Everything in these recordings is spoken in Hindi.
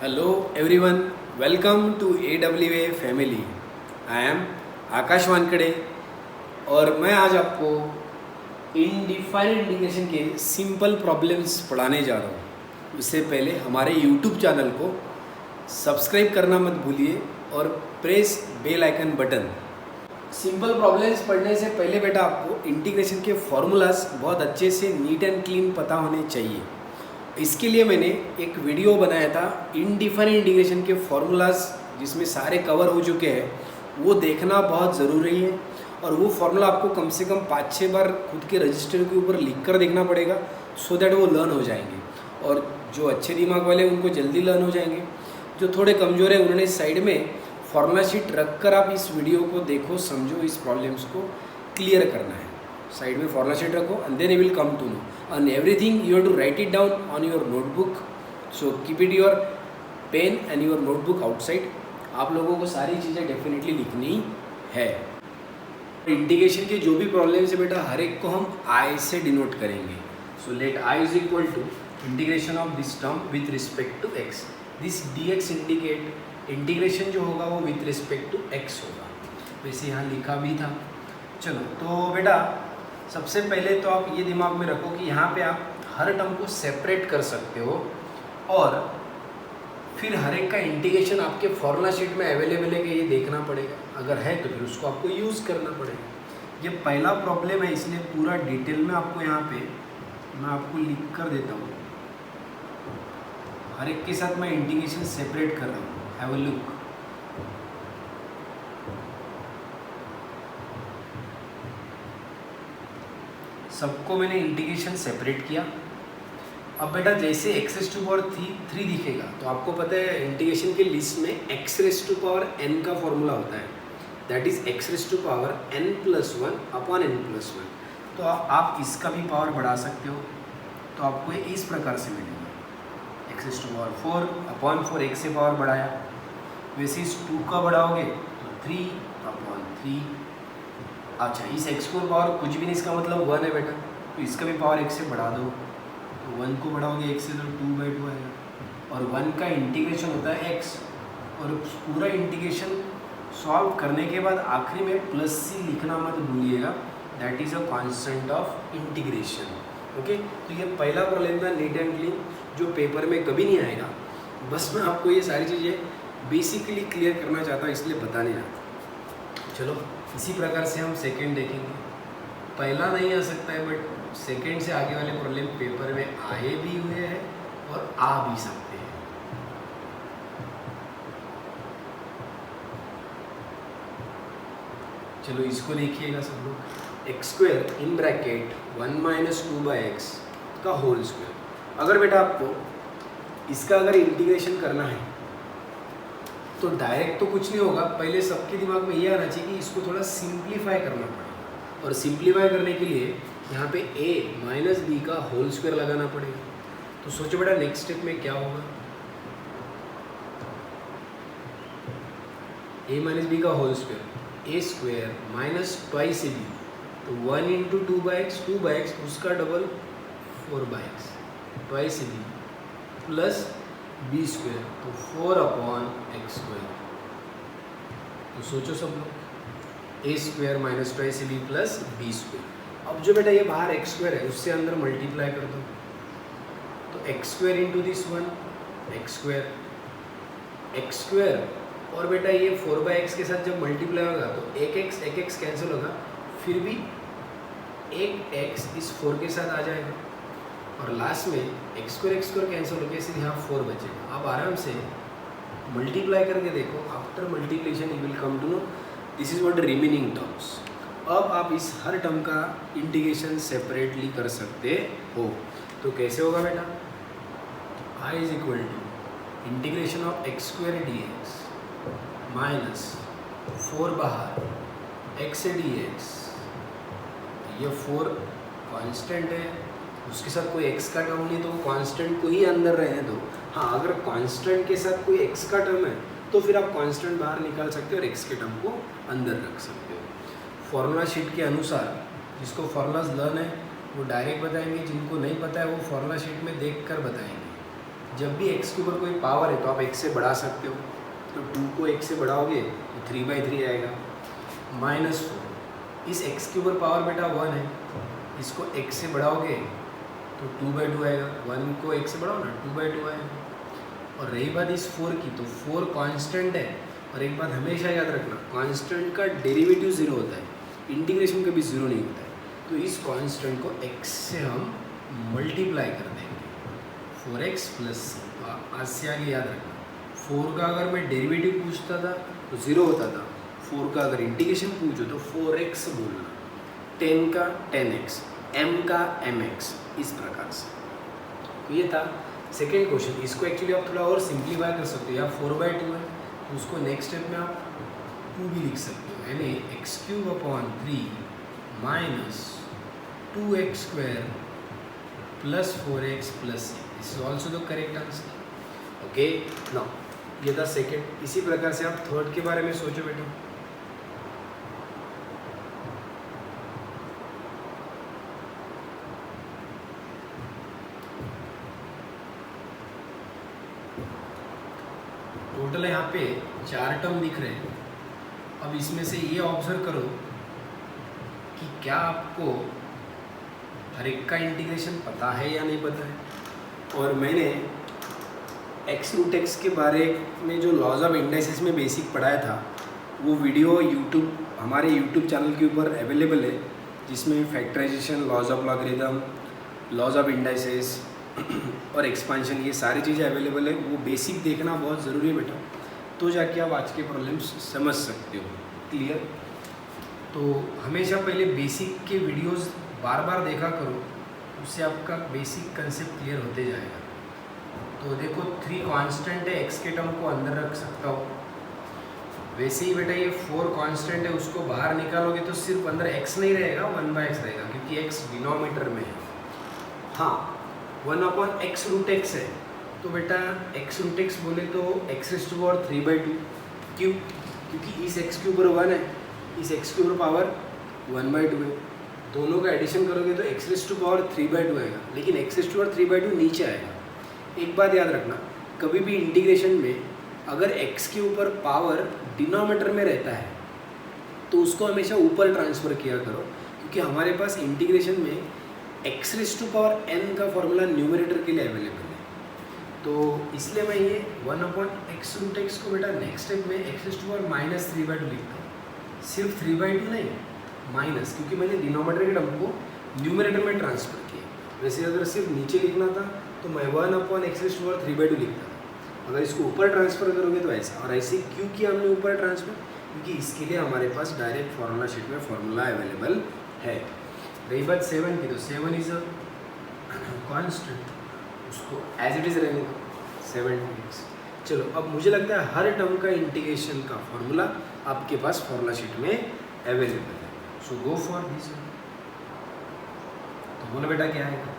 Hello everyone, welcome to AWA family. I am Akash Wankhede और मैं आज आपको इनडिफाइंड इंटीग्रेशन के सिंपल प्रॉब्लम्स पढ़ाने जा रहा हूँ। उससे पहले हमारे यूट्यूब चैनल को सब्सक्राइब करना मत भूलिए और press bell icon button. Simple problems पढ़ने से पहले बेटा आपको इंटीग्रेशन के फॉर्मूलाज बहुत अच्छे से नीट एंड क्लीन पता होने चाहिए। इसके लिए मैंने एक वीडियो बनाया था इनडिफाइंड इंटीग्रेशन के फॉर्मूलाज, जिसमें सारे कवर हो चुके हैं। वो देखना बहुत ज़रूरी है और वो फार्मूला आपको कम से कम 5-6 बार खुद के रजिस्टर के ऊपर लिख कर देखना पड़ेगा, सो दैट वो लर्न हो जाएंगे। और जो अच्छे दिमाग वाले उनको जल्दी लर्न हो जाएंगे। जो थोड़े कमज़ोर है उन्होंने साइड में फार्मूला शीट रख कर आप इस वीडियो को देखो, समझो, इस प्रॉब्लम्स को क्लियर करना है। साइड में फार्मूला शीट रखो and then you will come to know, and everything you have to write it down on your notebook, so keep it your pen and your notebook outside। आप लोगों को सारी चीज़ें डेफिनेटली लिखनी है। इंटीग्रेशन के जो भी प्रॉब्लम्स है बेटा, हर एक को हम आई से डिनोट करेंगे। So let I is equal to integration of this term with respect to x. This dx indicate integration जो होगा वो विथ रिस्पेक्ट टू एक्स होगा। वैसे यहाँ लिखा भी था। चलो तो बेटा सबसे पहले तो आप ये दिमाग में रखो कि यहाँ पे आप हर टर्म को सेपरेट कर सकते हो और फिर हर एक का इंटीग्रेशन आपके फॉर्मूला शीट में अवेलेबल है कि ये देखना पड़ेगा। अगर है तो फिर उसको आपको यूज़ करना पड़ेगा। ये पहला प्रॉब्लम है, इसलिए पूरा डिटेल में आपको यहाँ पे मैं आपको लिख कर देता हूँ। हर एक के साथ मैं इंटीग्रेशन सेपरेट कर रहा हूँ। Have a look. सबको मैंने इंटीग्रेशन सेपरेट किया। अब बेटा जैसे x⁻³ दिखेगा तो आपको पता है इंटीग्रेशन के लिस्ट में x⁻n का फॉर्मूला होता है, that is x⁻n+1 upon n+1। तो आप इसका भी पावर बढ़ा सकते हो, तो आपको ये इस प्रकार से मिलेगा x⁻4 अपॉन 4, एक से पावर बढ़ाया। वैसे इस 2 का बढ़ाओगे तो 3 अपॉन 3। अच्छा, इस x को पावर कुछ भी नहीं, इसका मतलब 1 है बेटा, तो इसका भी पावर x से बढ़ा दो। तो 1 को बढ़ाओगे x से तो 2/2 आएगा। और 1 का इंटीग्रेशन होता है x, और पूरा इंटीग्रेशन सॉल्व करने के बाद आखिरी में +c लिखना मत भूलिएगा, that is a constant of integration. Okay, तो ये पहला प्रॉब्लम था नीट एंड क्लीन, जो पेपर में कभी नहीं आएगा। बस मैं आपको ये सारी चीज़ें बेसिकली क्लियर करना चाहता, इसलिए बताने आता। चलो इसी प्रकार से हम सेकंड देखेंगे। पहला नहीं आ सकता है, बट सेकंड से आगे वाले प्रॉब्लम पेपर में आए भी हुए हैं और आ भी सकते हैं। चलो इसको देखिएगा सब लोग। x² इन ब्रैकेट 1 - 2/x का होल स्क्वायर। अगर बेटा आपको इसका अगर इंटीग्रेशन करना है तो डायरेक्ट तो कुछ नहीं होगा, पहले सबके दिमाग में ये आना चाहिए कि इसको थोड़ा सिंप्लीफाई करना पड़ेगा। और सिंप्लीफाई करने के लिए यहाँ पे a - b का होल स्क्वायर लगाना पड़ेगा। तो सोचो बेटा नेक्स्ट स्टेप में क्या होगा। a - b का होल स्क्वायर, a² - 2ab, तो 1 × 2/x, उसका double 4/x, 2ab plus b², तो 4 अपॉन x²। तो सोचो सब लोग, a² - 2ab प्लस b²। अब जो बेटा ये बाहर x² है उससे अंदर मल्टीप्लाई कर दो, तो x² × दिस 1 x², और बेटा ये 4/x के साथ जब मल्टीप्लाई होगा तो एक x कैंसिल होगा, फिर भी एक x इस 4 के साथ आ जाएगा, और लास्ट में x² कैंसिल होकर सिर्फ यहाँ 4 बचेगा। आप आराम से मल्टीप्लाई करके देखो, after multiplication you will come to know this is what remaining terms. अब आप इस हर टर्म का इंटीग्रेशन सेपरेटली कर सकते हो। तो कैसे होगा बेटा, I is equal to integration of x² dx minus 4 बाहर x से dx। ये 4 कांस्टेंट है, उसके साथ कोई x का टर्म नहीं, तो वो कांस्टेंट को ही अंदर रहने दो। हाँ, अगर कांस्टेंट के साथ कोई x का टर्म है तो फिर आप कांस्टेंट बाहर निकाल सकते हो और x के टर्म को अंदर रख सकते हो। फॉर्मूला शीट के अनुसार जिसको फॉर्मूलाज लर्न है वो डायरेक्ट बताएंगे, जिनको नहीं पता है वो फॉर्मूला शीट में देख कर बताएंगे। जब भी x के ऊपर कोई पावर है तो आप x से बढ़ा सकते हो, तो 2 को x से बढ़ाओगे तो 3/3 आएगा। -4, इस x के ऊपर पावर बेटा 1 है, इसको x से बढ़ाओगे तो 2/2 आएगा। 1 को x से बढ़ाओ ना, 2/2 आएगा। और रही बात इस 4 की, तो 4 कांस्टेंट है, और एक बात हमेशा याद रखना, कांस्टेंट का डेरिवेटिव 0 होता है, इंटीग्रेशन कभी 0 नहीं होता है। तो इस कांस्टेंट को x से हम मल्टीप्लाई कर देंगे, 4x + c। आज से आगे याद रखना, 4 का अगर मैं डेरिवेटिव पूछता था तो 0 होता था, 4 का अगर इंटीग्रेशन पूछो तो 4x बोलना, 10 का 10x, m का mx, इस प्रकार से। तो ये था सेकेंड क्वेश्चन। इसको एक्चुअली आप थोड़ा और सिंप्लीफाई कर सकते हो, या 4/2 है तो उसको नेक्स्ट स्टेप में आप 2 भी लिख सकते हो, यानी x³ - 2x² + 4x + c। This is also the correct answer. Okay, now ये था सेकेंड। इसी प्रकार से आप थर्ड के बारे में सोचो बेटा। टोटल यहाँ पे 4 टर्म दिख रहे हैं। अब इसमें से ये ऑब्जर्व करो कि क्या आपको हर एक का इंटीग्रेशन पता है या नहीं पता है। और मैंने x√x के बारे में जो लॉज ऑफ इंडाइसिस में बेसिक पढ़ाया था, वो वीडियो हमारे यूट्यूब चैनल के ऊपर अवेलेबल है, जिसमें factorization, laws of logarithm, laws of indices और एक्सपांशन, ये सारी चीज़ें अवेलेबल है। वो बेसिक देखना बहुत ज़रूरी है बेटा, तो जाके आप आज के प्रॉब्लम्स समझ सकते हो। क्लियर? तो हमेशा पहले बेसिक के वीडियोस बार बार देखा करो, उससे आपका बेसिक कंसेप्ट क्लियर होते जाएगा। तो देखो 3 कांस्टेंट है, x के टर्म को अंदर रख सकता हो। वैसे ही बेटा ये 4 कांस्टेंट है, उसको बाहर निकालोगे तो सिर्फ अंदर x नहीं रहेगा, 1/x रहेगा, क्योंकि x डिनोमिनेटर में है। हाँ, 1/x√x है, तो बेटा x√x बोले तो x⁴(3/2)। क्यों? क्योंकि इस x के ऊपर 1 है, इस x के ऊपर पावर 1/2 है। दोनों का एडिशन करोगे तो x⁴(3/2) आएगा, लेकिन x⁴(3/2) नीचे आएगा। एक बात याद रखना, कभी भी इंटीग्रेशन में अगर x के ऊपर पावर डिनोमिनेटर में रहता है तो उसको हमेशा ऊपर ट्रांसफ़र किया करो, क्योंकि हमारे पास इंटीग्रेशन में x⁴n का फॉर्मूला न्यूमरेटर के लिए अवेलेबल है। तो इसलिए मैं ये 1/x√x को बेटा नेक्स्ट स्टेप में x⁻³ लिखता हूँ। सिर्फ 3/2 नहीं, माइनस, क्योंकि मैंने डिनोमिनेटर के टर्म को न्यूमरेटर में ट्रांसफ़र किया। वैसे अगर सिर्फ नीचे लिखना था तो मैं 1/x⁴(3/2 लिखता था। अगर इसको ऊपर ट्रांसफ़र करोगे तो ऐसा। और ऐसे क्यों किया हमने ऊपर ट्रांसफ़र? क्योंकि इसके लिए हमारे पास डायरेक्ट फार्मूला शीट में फार्मूला अवेलेबल है। रही बात 7 की, तो 7 इज अ कांस्टेंट, उसको एज इट इज़ रहने दो, 7x। चलो, अब मुझे लगता है हर टर्म का इंटीग्रेशन का फॉर्मूला आपके पास फार्मूला शीट में अवेलेबल है। सो गो फॉर दिस। तो बोलो बेटा क्या आएगा?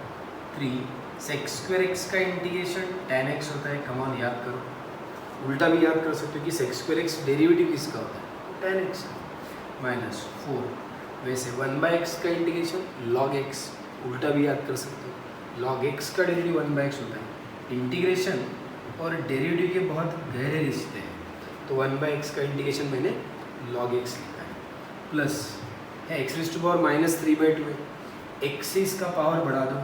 3 sec² का इंटीग्रेशन tan x होता है। कम ऑन, याद करो। उल्टा भी याद कर सकते हो कि sec² डेरिवेटिव किसका होता है? tan x -4। वैसे 1/x का इंटीग्रेशन log x, उल्टा भी याद कर सकते हो। log x का डेरिवेटिव 1/x होता है। इंटीग्रेशन और डेरिवेटिव के बहुत गहरे रिश्ते हैं, तो 1/x का इंटीग्रेशन मैंने log x लिखा है। प्लस है x⁻³ है, x से इसका पावर बढ़ा दो।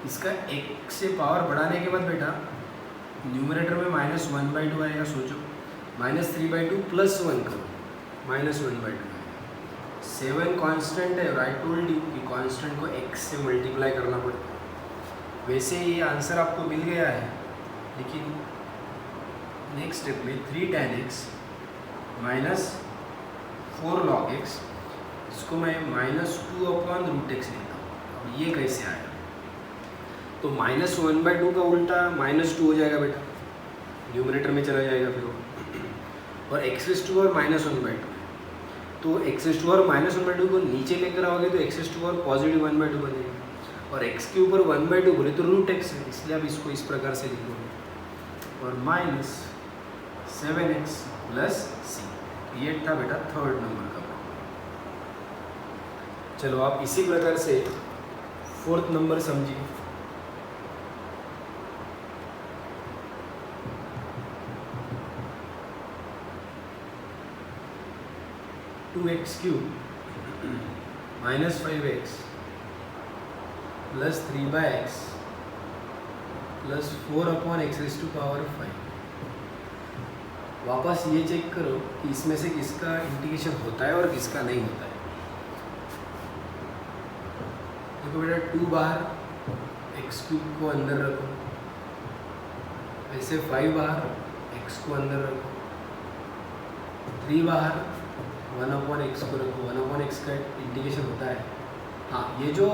इसका x से पावर बढ़ाने के बाद बेटा न्यूमरेटर में -1/2 आएगा। सोचो, -3/2 + 1 करो, -1/2 आएगा। 7 कांस्टेंट है, और आई टोल्ड यू कि कांस्टेंट को x से मल्टीप्लाई करना पड़ता है। वैसे ये आंसर आपको मिल गया है, लेकिन नेक्स्ट स्टेप में 3 tan x -4 log x, इसको मैं -2/√x लिखता हूँ। अब ये कैसे आया? तो -1/2 का उल्टा -2 हो जाएगा बेटा, न्यूमरेटर में चला जाएगा फिर वो। और x⁻1/2 है, तो x⁻1/2 को नीचे लेकर आओगे तो x⁻1/2 बनेगा। और x के ऊपर 1/2 बोले तो √x है, इसलिए आप इसको इस प्रकार से लिखोगे। और -7x + c, ये था बेटा थर्ड नंबर का। चलो, आप इसी प्रकार से फोर्थ नंबर समझिए। 2x³ minus 5x plus 3/x plus 4/x⁵5। वापस ये चेक करो कि इसमें से किसका इंटीग्रेशन होता है और किसका नहीं होता है। देखो बेटा 2 बाहर x³ को अंदर रखो, ऐसे 5 बाहर x को अंदर रखो, 3 बाहर 1/x को रखो। 1/x का इंटीग्रेशन होता है। हाँ, ये जो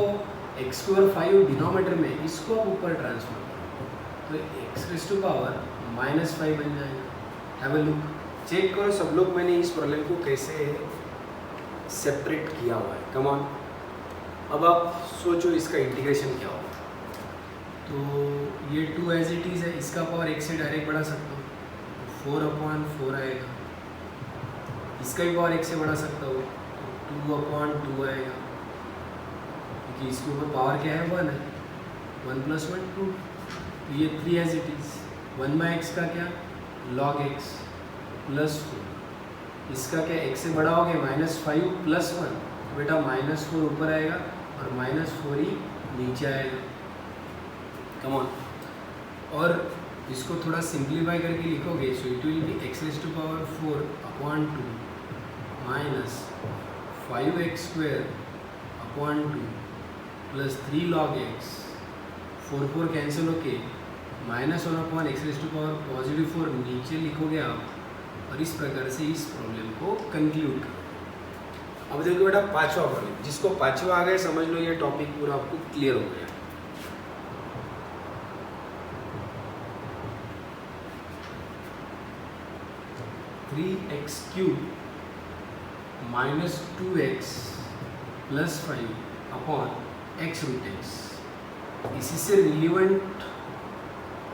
x⁵5 डिनोमीटर में, इसको आप ऊपर ट्रांसफर करो तो x⁻⁻5 बन जाएगा। हैव अ लुक, चेक करो सब लोग मैंने इस प्रॉब्लम को कैसे सेपरेट किया हुआ है। कम ऑन, अब आप सोचो इसका इंटीग्रेशन क्या होगा। तो ये 2 एज इट इज़ है, इसका पावर x से डायरेक्ट बढ़ा सकता हूँ, 4/4 आएगा। इसका भी पावर x से बढ़ा सकता हूँ, तो 2/2 आएगा, क्योंकि इसके ऊपर पावर क्या है, 1 है। 1 + 1 2। ये 3 एज इट इज़। 1/x का क्या, log x प्लस 4। इसका क्या, x से बड़ा हो गया, -5 + 1, तो बेटा -4 ऊपर आएगा और -4 ही नीचे आएगा। कम ऑन, और इसको थोड़ा सिंप्लीफाई करके लिखोगे, so it will be x⁴/2 minus 5x² plus 3 log x। 4 cancel होके -1/x⁴ नीचे लिखोगे आप, और इस प्रकार से इस प्रॉब्लम को कंक्लूड करो। अब देखो बेटा 5वां प्रॉब्लम, जिसको 5वां आ गया समझ लो ये टॉपिक पूरा आपको क्लियर हो गया। (3x³ - 2x + 5/x√x। इसी से रिलेवेंट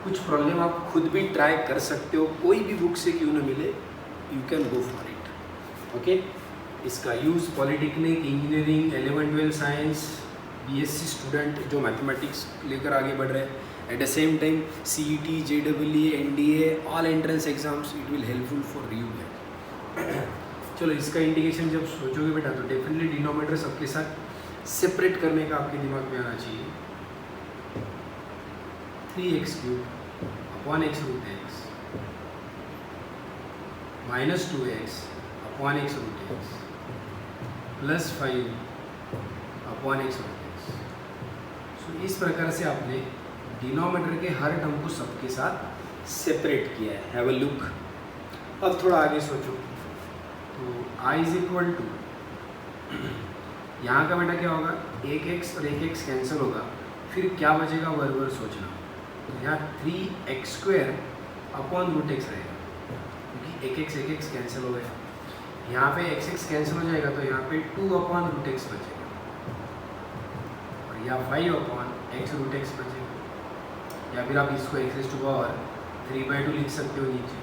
कुछ प्रॉब्लम आप खुद भी ट्राई कर सकते हो, कोई भी बुक से क्यों ना मिले, you can go for it. Okay, इसका use polytechnic, engineering, 11-12 science, BSc student जो मैथमेटिक्स लेकर आगे बढ़ रहे हैं, at the same time CET, JEE, NDA, all entrance exams, it will helpful for you. चलो इसका इंटीग्रेशन जब सोचोगे बेटा, तो डेफिनेटली डिनोमीटर सबके साथ सेपरेट करने का आपके दिमाग में आना चाहिए। 3x³ (x√x) minus 2x (x√x) plus 5 (x√x। सो इस प्रकार से आपने डिनोमीटर के हर टर्म को सबके साथ सेपरेट किया है। Have a look. अब थोड़ा आगे सोचो, तो I = यहाँ का बेटा क्या होगा, 1x और 1x कैंसिल होगा, फिर क्या बचेगा बराबर सोचना। तो यहाँ 3x² (√x) रहेगा, क्योंकि 1x कैंसिल हो गया। यहाँ पे x कैंसिल हो जाएगा, तो यहाँ पे 2/√x बचेगा, और यहाँ 5/x√x बचेगा। या फिर आप इसको x⁻³ लिख सकते हो नीचे।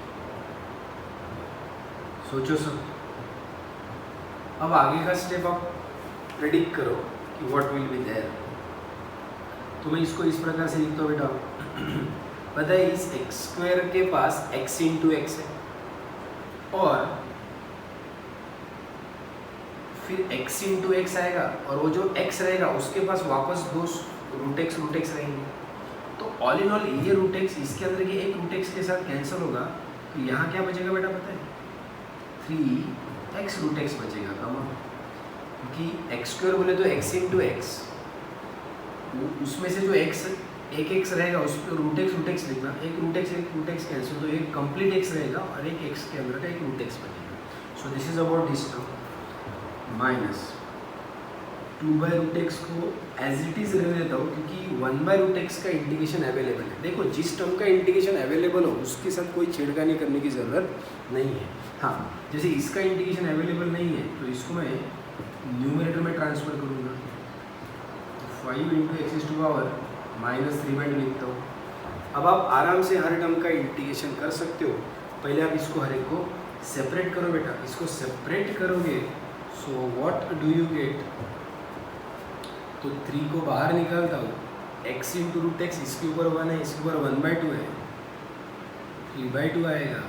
सोचो सब। अब आगे का स्टेप आप प्रेडिक्ट करो कि व्हाट विल बी देयर। तो मैं इसको इस प्रकार से लिखता हूँ बेटा, पता है इस x² के पास x × x है, और फिर x × x आएगा, और वो जो x रहेगा उसके पास वापस 2 √x रहेंगे। तो ऑल इन ऑल ये √x, इसके अंदर के एक √x के साथ कैंसिल होगा, तो यहाँ क्या बचेगा बेटा पता है, 3x√x बचेगा। कम, क्योंकि x² बोले तो x × x, उसमें से जो एक रहेगा उस पर √x लिखना, एक √x कैंसिल, तो एक कंप्लीट x रहेगा और एक x के अंदर का एक √x बचेगा। So this is about this term, minus 2/√x को एज इट इज़ रहने देता हूँ, क्योंकि 1/√x का इंटीग्रेशन अवेलेबल है। देखो जिस टर्म का इंटीग्रेशन अवेलेबल हो उसके साथ कोई छेड़खानी करने की ज़रूरत नहीं है। हाँ, जैसे इसका इंटीग्रेशन अवेलेबल नहीं है, तो इसको मैं न्यूमरेटर में ट्रांसफर करूँगा, 5 × x⁻³ -3/2 लिखता हूँ। अब आप आराम से हर टर्म का इंटीग्रेशन कर सकते हो। पहले आप इसको हर एक को सेपरेट करो बेटा। इसको सेपरेट करोगे, so what do you get, तो 3 को बाहर निकालता हूँ, x × √x, इसके ऊपर 1 है, इसके ऊपर 1/2 है, 3/2 आएगा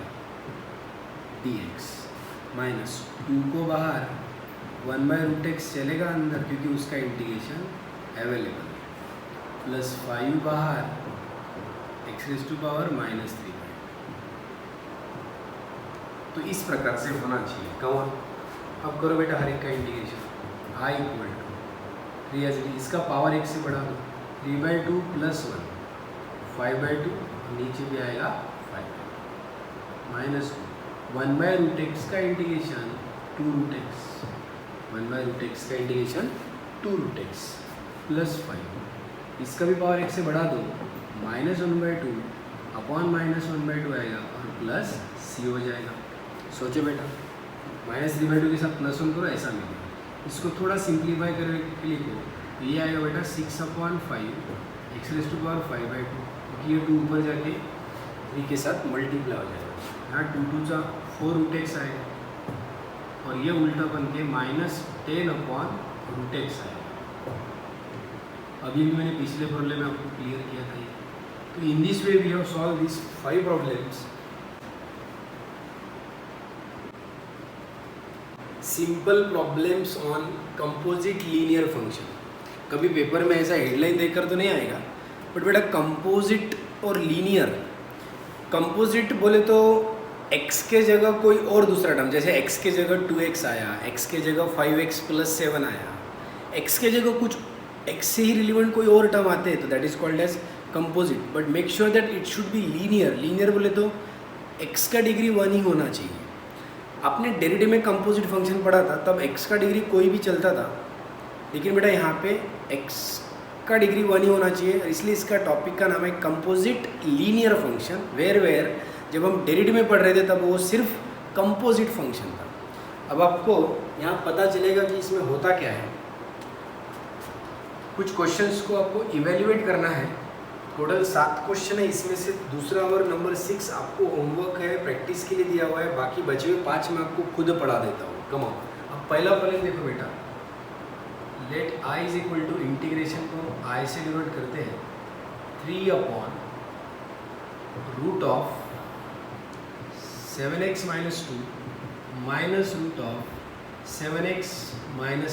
dx, माइनस 2 को बाहर 1/√x चलेगा अंदर क्योंकि उसका इंटीग्रेशन अवेलेबल है, प्लस 5 बाहर x⁻³ -3। तो इस प्रकार से होना चाहिए। कौन अब करो बेटा हर एक का इंटीग्रेशन। I = 3 इसका पावर 1 से बढ़ा दो, 3/2 + 1 5/2, नीचे भी आएगा 5 -2 1/√x का इंटीग्रेशन 2√x 1/√x का इंटीग्रेशन 2√x + 5, इसका भी पावर 1 से बढ़ा दो, -1/2 अपॉन -1/2 आएगा और प्लस c हो जाएगा। सोचो बेटा -3/2 के साथ +1 करो, ऐसा मिलेगा। इसको थोड़ा सिंप्लीफाई करके लिखो, ये आएगा बेटा 6/5 x⁻⁵/2, क्योंकि ये 2 ऊपर जाके 3 के साथ मल्टीप्लाई हो जाएगा। यहाँ 2 2 जा 4√x आएगा और ये उल्टा बन के -10/√x आएगा। अभी भी मैंने पिछले प्रॉब्लम में आपको क्लियर किया था ये। तो in this way we have solve this 5 problems. Simple problems on composite linear function. कभी पेपर में ऐसा हेडलाइन देखकर तो नहीं आएगा, बट बेटा कंपोजिट और लीनियर, कंपोजिट बोले तो x के जगह कोई और दूसरा टर्म, जैसे x के जगह 2x आया, x के जगह 5x + 7 आया, x के जगह कुछ x से ही रिलेवेंट कोई और टर्म आते हैं तो that is called as composite. But make sure that it should be linear. Linear बोले तो x का डिग्री 1 ही होना चाहिए। आपने डेरिवेटिव में कंपोजिट फंक्शन पढ़ा था, तब x का डिग्री कोई भी चलता था, लेकिन बेटा यहाँ पे x का डिग्री 1 ही होना चाहिए, इसलिए इसका टॉपिक का नाम है कंपोजिट लीनियर फंक्शन। वेयर जब हम डेरिवेटिव में पढ़ रहे थे तब वो सिर्फ कंपोजिट फंक्शन था। अब आपको यहाँ पता चलेगा कि इसमें होता क्या है। कुछ क्वेश्चंस को आपको इवेल्युएट करना है। टोटल 7 क्वेश्चन है, इसमें से दूसरा और नंबर 6 आपको होमवर्क है, प्रैक्टिस के लिए दिया हुआ है। बाकी बचे हुए 5 मैं आपको खुद पढ़ा देता हूँ। Come on. अब पहला प्रॉब्लम देखो बेटा, लेट I = इंटीग्रेशन को I से डिवाइड करते हैं 3/√7x - 2 -√7x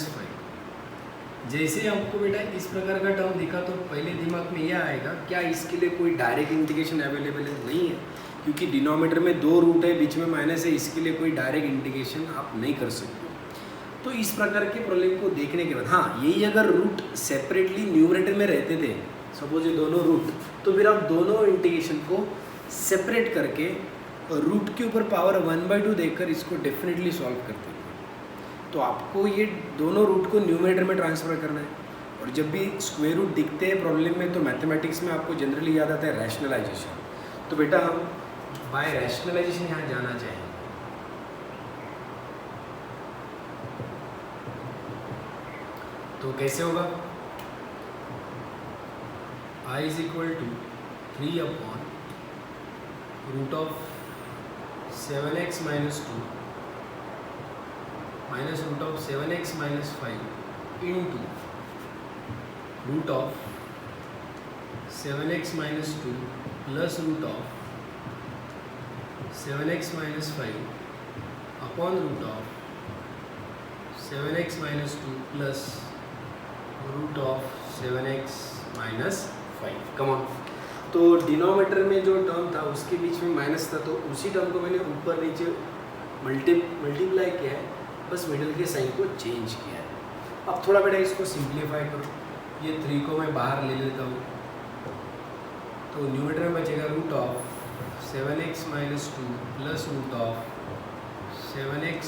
- 5। जैसे आपको बेटा इस प्रकार का टर्म दिखा तो पहले दिमाग में यह आएगा, क्या इसके लिए कोई डायरेक्ट इंटीग्रेशन अवेलेबल है? नहीं है, क्योंकि डिनोमिनेटर में 2 रूट है, बीच में माइनस है, इसके लिए कोई डायरेक्ट इंटीग्रेशन आप नहीं कर सकते। तो इस प्रकार के प्रॉब्लम को देखने के बाद, हाँ यही अगर रूट सेपरेटली न्यूमरेटर में रहते थे, सपोज ये दोनों रूट, तो फिर आप दोनों इंटीग्रेशन को सेपरेट करके रूट के ऊपर पावर 1/2 देकर इसको डेफिनेटली सॉल्व करते हैं। तो आपको ये दोनों रूट को न्यूमरेटर में ट्रांसफ़र करना है, और जब भी स्क्वायर रूट दिखते हैं प्रॉब्लम में तो मैथमेटिक्स में आपको जनरली याद आता है रैशनलाइजेशन। तो बेटा हम बाय रैशनलाइजेशन यहाँ जाना चाहेंगे। तो कैसे होगा? I = 3/√7x - 2 -√7x - 5 into √7x - 2 plus √7x - 5 upon √7x - 2 plus √7x - 5। Come on. तो डिनोमिनेटर में जो टर्म था उसके बीच में माइनस था, तो उसी टर्म को मैंने ऊपर नीचे मल्टीप्लाई किया है, बस मिडिल के साइन को चेंज किया है। अब थोड़ा बेटा इसको सिंप्लीफाई करो, ये 3 को मैं बाहर ले लेता हूँ, तो न्यूमरेटर में बचेगा √7x - 2 plus √7x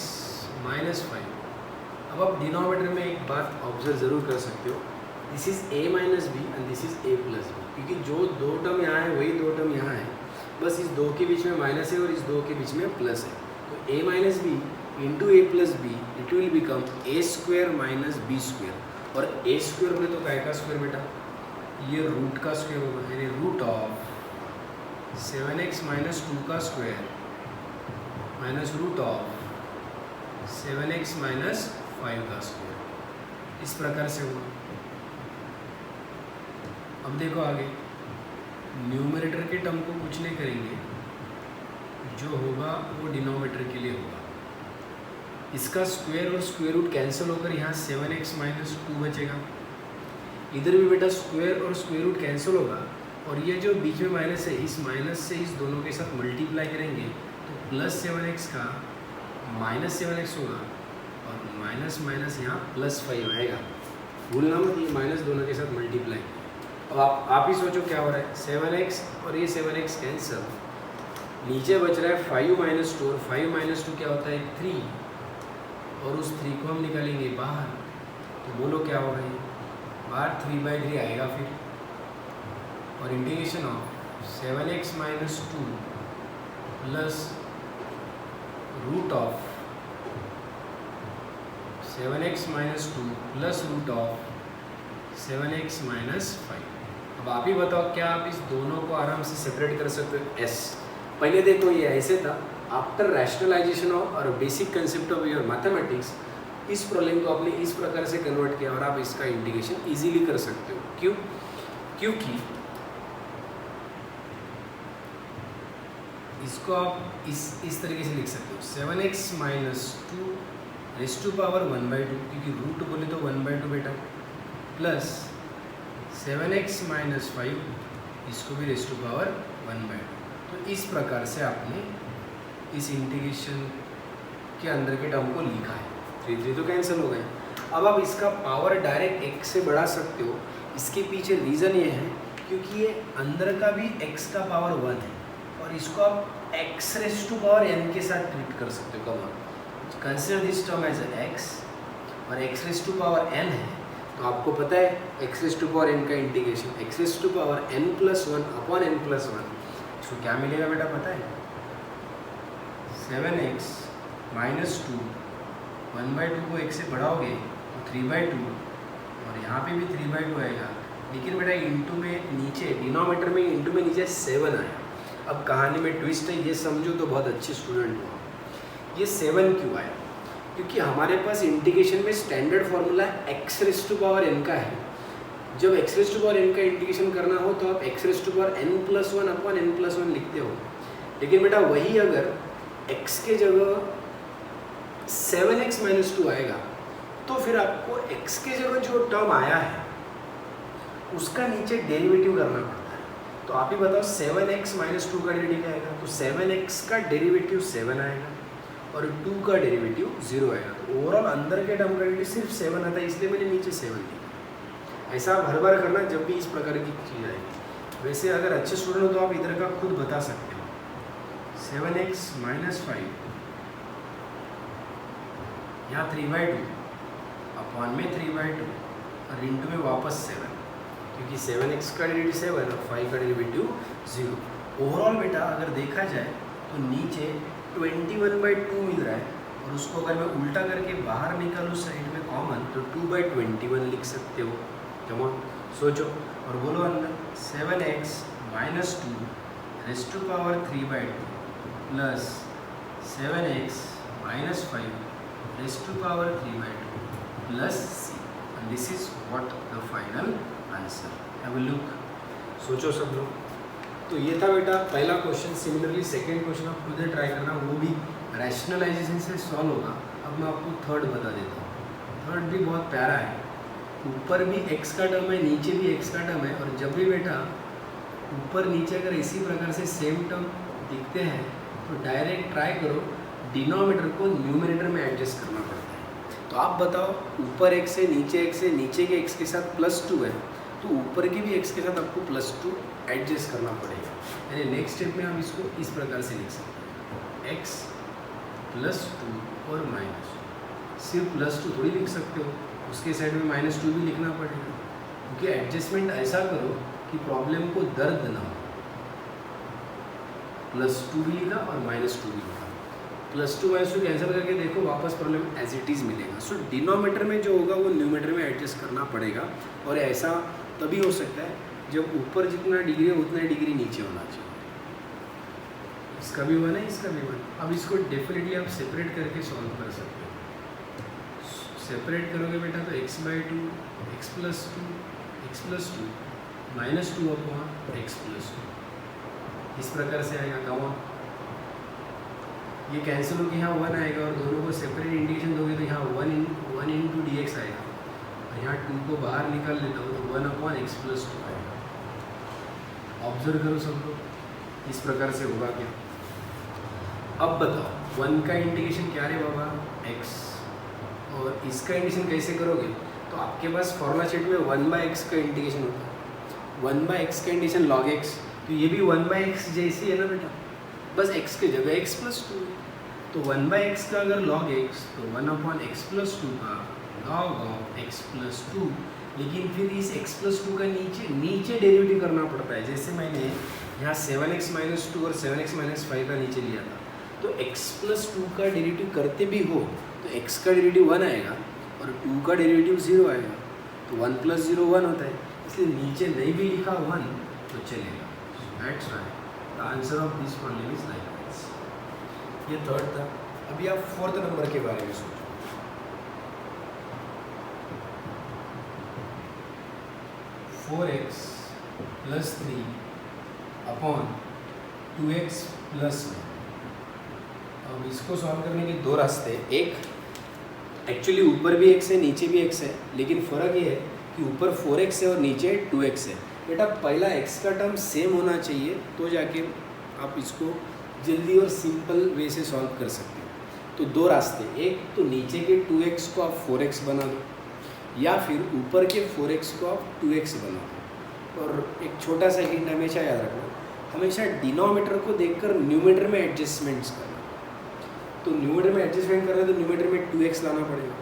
- 5। अब आप डिनोमिनेटर में एक बात ऑब्जर्व ज़रूर कर सकते हो, this is a - b and this is a + b, क्योंकि जो 2 टर्म यहाँ है वही 2 टर्म यहाँ है, बस इस 2 के बीच में माइनस है और इस 2 के बीच में प्लस है। तो a - b into a + b it will become a² - b², और a² में तो काय का स्क्वायर बेटा, ये रूट का स्क्वायर होगा, यानी √7x - 2 का स्क्वायर माइनस √7x - 5 का स्क्वायर, इस प्रकार से होगा। अब देखो आगे, न्यूमरेटर के टर्म को कुछ नहीं करेंगे, जो होगा वो डिनोमिनेटर के लिए होगा। इसका स्क्वायर और स्क्वायर रूट कैंसिल होकर यहाँ 7x माइनस 2 बचेगा। इधर भी बेटा स्क्वायर और स्क्वायर रूट कैंसिल होगा और ये जो बीच में माइनस है, इस माइनस से इस दोनों के साथ मल्टीप्लाई करेंगे तो प्लस 7x का माइनस 7x होगा और माइनस माइनस यहाँ प्लस 5 आएगा। भूलना मत, ये माइनस दोनों के साथ मल्टीप्लाई। अब आप ही सोचो क्या हो रहा है, 7x और ये 7x कैंसिल, नीचे बच रहा है 5 माइनस 2 और 5 माइनस 2 क्या होता है 3 और उस 3 को हम निकालेंगे बाहर तो बोलो क्या होगा, ये बाहर 3/3 आएगा फिर। और integration of 7x minus 2 plus root of 7x minus 2 plus root of 7x minus 5। अब आप ही बताओ क्या आप इस दोनों को आराम से सेपरेट कर सकते हो s। पहले देखो ये ऐसे था, आफ्टर रैशनलाइजेशन ऑफ और basic concept of your mathematics इस प्रॉब्लम को आपने इस प्रकार से कन्वर्ट किया और आप इसका इंटीग्रेशन इजीली कर सकते हो। क्यों? क्योंकि इसको आप इस तरीके से लिख सकते हो 7x minus 2 raise to power 1/2, क्योंकि रूट बोले तो 1/2 बेटा, प्लस 7x माइनस 5 इसको भी रेस टू पावर 1/2। तो इस प्रकार से आपने इस इंटीग्रेशन के अंदर के टर्म को लिखा है। 3 तो कैंसिल हो गए। अब आप इसका पावर डायरेक्ट x से बढ़ा सकते हो। इसके पीछे रीज़न ये है क्योंकि ये अंदर का भी x का पावर 1 है और इसको आप x raise to power n के साथ ट्रीट कर सकते हो। Come consider this term as x और x raise to power n है तो आपको पता है x raise to power n का integration x raise to power n plus 1 upon n plus 1, इसको क्या मिलेगा बेटा पता है 7x माइनस 2 1/2 को x से बढ़ाओगे तो 3/2 और यहाँ पे भी 3/2 आएगा। लेकिन बेटा इंटू में नीचे डिनोमिनेटर में इंटू में नीचे 7 आया। अब कहानी में ट्विस्ट है, ये समझो तो बहुत अच्छे स्टूडेंट हो। ये 7 क्यों आया? क्योंकि हमारे पास इंटीग्रेशन में standard formula x raise to power n का है। जब x raise to power n का इंटीग्रेशन करना हो तो आप x raise to power n plus 1 upon n plus 1 लिखते हो। लेकिन बेटा वही अगर x के जगह 7x माइनस 2 आएगा तो फिर आपको x के जगह जो टर्म आया है उसका नीचे डेरिवेटिव करना पड़ता है। तो आप ही बताओ 7x माइनस 2 का डेरिवेटिव क्या आएगा? तो 7x का डेरिवेटिव 7 आएगा और 2 का डेरिवेटिव 0 आएगा। तो ओवरऑल अंदर के टर्म का डेरिवेटिव सिर्फ 7 आता है, इसलिए मैंने नीचे 7 लिखा। ऐसा आप हर बार करना जब भी इस प्रकार की चीज़ आएगी। वैसे अगर अच्छे स्टूडेंट हो तो आप इधर का खुद बता सकते हो। 7x माइनस 5 यहाँ 3/2 अपॉन में 3/2 और इंटू में वापस 7, क्योंकि 7x का डेरिवेटिव 7 और 5 का डेरिवेटिव 0। ओवरऑल बेटा अगर देखा जाए तो नीचे 21/2 मिल रहा है और उसको अगर मैं उल्टा करके बाहर निकालूँ साइड में कॉमन तो 2/21 लिख सकते हो। कम सोचो और बोलो अंदर 7x minus 2 raise to power 3/2 plus 7x minus 5 raise to power 3/2 plus c, and this is what the final answer. Have a look. सोचो सब लोग। तो ये था बेटा पहला क्वेश्चन। सिमिलरली सेकेंड क्वेश्चन आप खुद ट्राई करना, वो भी रैशनलाइजेशन से सॉल्व होगा। अब मैं आपको थर्ड बता देता हूँ। थर्ड भी बहुत प्यारा है। ऊपर भी x का टर्म है, नीचे भी x का टर्म है और जब भी बेटा ऊपर नीचे अगर इसी प्रकार से सेम टर्म दिखते हैं तो डायरेक्ट ट्राई करो डिनोमिनेटर को न्यूमरेटर में एडजस्ट करना पड़ता है। तो आप बताओ ऊपर x है, नीचे के x के साथ +2 है तो ऊपर के भी x के साथ आपको +2 एडजस्ट करना पड़ेगा। यानी नेक्स्ट स्टेप में हम इसको इस प्रकार से लिख सकते हैं x +2 और माइनस, सिर्फ +2 थोड़ी लिख सकते हो, उसके साइड में -2 भी लिखना पड़ेगा। क्योंकि एडजस्टमेंट ऐसा करो कि प्रॉब्लम को दर्द ना हो। +2 भी लिखा और -2 भी लिखा, +2 -2 कैंसिल करके देखो वापस प्रॉब्लम एज इट इज़ मिलेगा। सो डिनोमिनेटर में जो होगा वो न्यूमरेटर में एडजस्ट करना पड़ेगा और ऐसा तभी हो सकता है जब ऊपर जितना डिग्री है उतना डिग्री नीचे होना चाहिए। इसका भी 1 है, इसका भी 1। अब इसको डेफिनेटली आप सेपरेट करके सॉल्व कर सकते हो। सेपरेट करोगे बेटा तो x/2 x + 2 x + 2 -2 upon x + 2 इस प्रकार से आएगा। गाँव ये कैंसिल होकर यहाँ 1 आएगा और दोनों को सेपरेट इंटीग्रेशन दोगे तो यहाँ 1 इंटू डी एक्स आएगा और यहाँ 2 को बाहर निकाल लेता हूँ तो 1/x+2 आएगा। ऑब्जर्व करो सबको, इस प्रकार से होगा क्या। अब बताओ 1 का इंटीग्रेशन क्या रे बाबा, x, और इसका इंटीग्रेशन कैसे करोगे, तो आपके पास फॉर्मूला शीट में 1/x का इंटीग्रेशन होता है। 1/x का इंटीग्रेशन log x, तो ये भी 1/x जैसी है ना बेटा, बस x की जगह x+2 है। तो 1/x का अगर log x तो 1/x+2 का log of x+2, लेकिन फिर इस x+2 का नीचे डेरिवेटिव करना पड़ता है। जैसे मैंने यहाँ 7x-2 और 7x-5 का नीचे लिया था, तो x+2 का डेरिवेटिव करते भी हो तो x का डेरिवेटिव 1 आएगा और 2 का डेरिवेटिव 0 आएगा, तो 1 + 0 1 होता है, इसलिए नीचे नहीं भी लिखा 1 तो चलेगा। That's right, the answer of this problem is like this. ये थर्ड था। अभी आप फोर्थ नंबर के बारे में सोचो। Four x plus 3/2x+1। अब इसको सॉल्व करने के दो रास्ते हैं। एक, एक्चुअली ऊपर भी x है नीचे भी x है, लेकिन फ़र्क ये है कि ऊपर 4x है और नीचे 2x है। बेटा पहला x का टर्म सेम होना चाहिए तो जाके आप इसको जल्दी और सिंपल वे से सॉल्व कर सकते हो। तो दो रास्ते, एक तो नीचे के 2x को आप 4x बना दो, या फिर ऊपर के 4x को आप 2x बना दो। और एक छोटा सा हिंट हमेशा याद रखना, हमेशा डिनोमीटर को देखकर न्यूमरेटर में एडजस्टमेंट्स करना। तो न्यूमरेटर में एडजस्टमेंट कर रहे हैं तो न्यूमरेटर में 2x लाना पड़ेगा,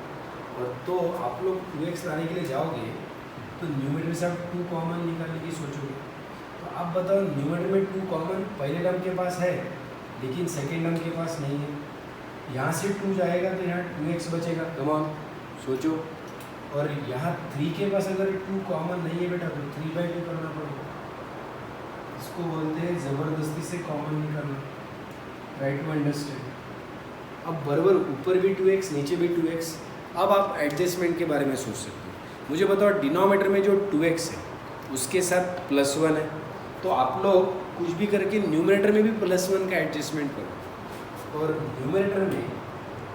और तो आप लोग 2x लाने के लिए जाओगे तो न्यूमरेटर से आप 2 कॉमन निकालने की सोचोगे। तो आप बताओ न्यूमरेटर में 2 कॉमन पहले टर्म के पास है लेकिन सेकेंड टर्म के पास नहीं है, यहाँ से 2 जाएगा तो यहाँ 2x बचेगा। कम ऑन सोचो। और यहाँ 3 के पास अगर 2 कॉमन नहीं है बेटा तो 3/2 करना पड़ेगा। इसको बोलते हैं ज़बरदस्ती से कॉमन निकालना। Right to understand. अब बराबर ऊपर भी 2x नीचे भी 2x। अब आप एडजस्टमेंट के बारे में सोच सकते हो। मुझे बताओ डिनोमीटर में जो 2x है उसके साथ +1 है, तो आप लोग कुछ भी करके न्यूमरेटर में भी +1 का एडजस्टमेंट करो। और न्यूमरेटर में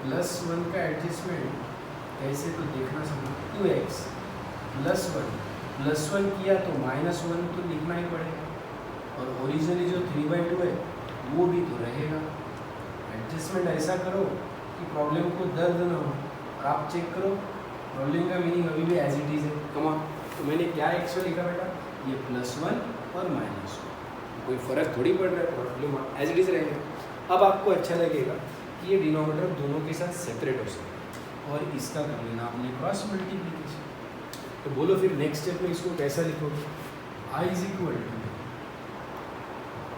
+1 का एडजस्टमेंट कैसे तो देखना समझो। 2x +1 किया तो -1 तो लिखना ही पड़ेगा, और ओरिजिनली जो 3/2 है वो भी तो रहेगा। एडजस्टमेंट ऐसा करो कि प्रॉब्लम को दर्द ना हो। और आप चेक करो प्रॉब्लम का मीनिंग अभी भी एज इट इज़ है। कमा तो मैंने क्या x में लिखा बेटा, ये +1 और -1, कोई फ़र्क थोड़ी पड़ रहा है, प्रॉब्लम एज इट इज़ रहेगा। अब आपको अच्छा लगेगा कि ये डिनोमीटर दोनों के साथ सेपरेट हो सकता है और इसका कर लेना आपने क्रॉस मल्टीप्लिकेशन। तो बोलो फिर नेक्स्ट स्टेप में इसको कैसा लिखोगे। I =